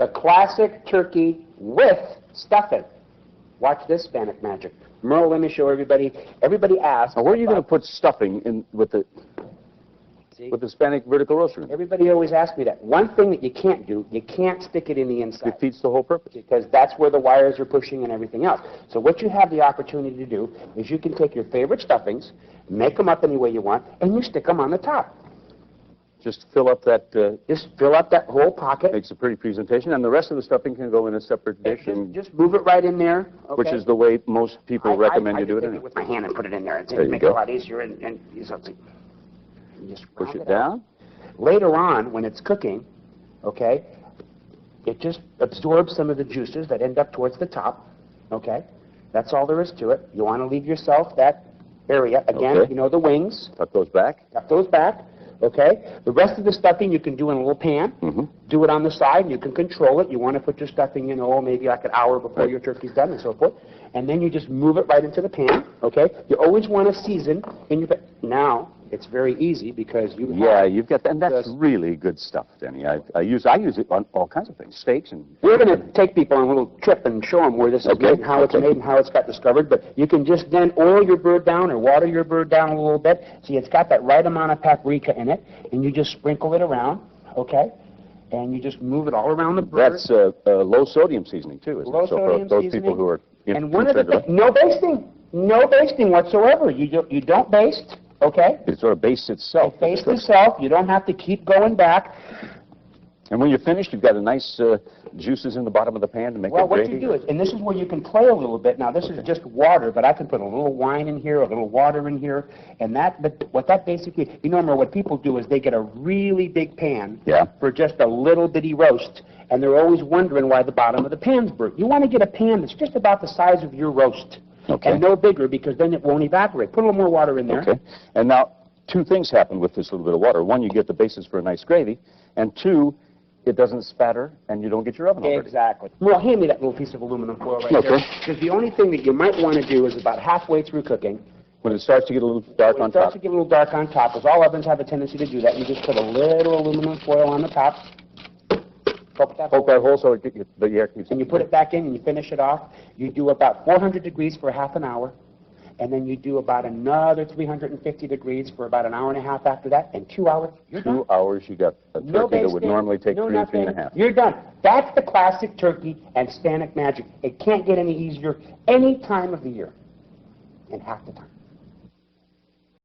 The classic turkey with stuffing. Watch this, Spanek magic. Merle, let me show everybody. Everybody asks. Now, where are you going to put stuffing in with the Spanek vertical roaster? Everybody always asks me that. One thing that you can't do, you can't stick it in the inside. It defeats the whole purpose. Because that's where the wires are pushing and everything else. So what you have the opportunity to do is you can take your favorite stuffings, make them up any way you want, and you stick them on the top. Just fill up that. Just fill up that whole pocket. Makes a pretty presentation, and the rest of the stuffing can go in a separate dish. Just move it right in there. Okay? Which is the way most people recommend you do it. I take it with my hand and put it in there. It's make go. it a lot easier, and you just push it down. Later on, when it's cooking, okay, it just absorbs some of the juices that end up towards the top. Okay, that's all there is to it. You want to leave yourself that area again. Okay. You know the wings. Tuck those back. Tuck those back. Okay, the rest of the stuffing you can do in a little pan. Do it on the side, and you can control it. You want to put your stuffing in, maybe like an hour before your turkey's done and so forth. And then you just move it right into the pan, okay? You always want to season in your pan. Now, it's very easy because you you've got that, and that's really good stuff, Denny. I use it on all kinds of things, steaks and... We're going to take people on a little trip and show them where this is made and how it's made and how it's got discovered, but you can just then oil your bird down or water your bird down a little bit. See, it's got that right amount of paprika in it, and you just sprinkle it around, okay? And you just move it all around the bird. That's low sodium seasoning, too, isn't it? So for those people who are... And one of the things, no basting whatsoever. You don't baste. Okay? It sort of bastes itself. It bastes itself. You don't have to keep going back. And when you're finished, you've got a nice juices in the bottom of the pan to make it gravy. Well, what you do is, and this is where you can play a little bit. Now, this is just water, but I can put a little wine in here, a little water in here, and but what that basically, remember, what people do is they get a really big pan for just a little bitty roast, and they're always wondering why the bottom of the pan's burnt. You want to get a pan that's just about the size of your roast. And no bigger, because then it won't evaporate. Put a little more water in there. Okay. And now, two things happen with this little bit of water. One, you get the basis for a nice gravy, and two, it doesn't spatter, and you don't get your oven over. Exactly. Well, hand me that little piece of aluminum foil right there. Because the only thing that you might want to do is about halfway through cooking, when it starts to get a little dark on top. Starts to get a little dark on top, because all ovens have a tendency to do that. You just put a little aluminum foil on the top. Poke that hole so the air keeps... And you put it back in and you finish it off. You do about 400 degrees for half an hour. And then you do about another 350 degrees for about an hour and a half after that. And 2 hours, you're done. 2 hours, you got a turkey that would normally take 3 and a half. You're done. That's the classic turkey and Spanek magic. It can't get any easier any time of the year. And half the time.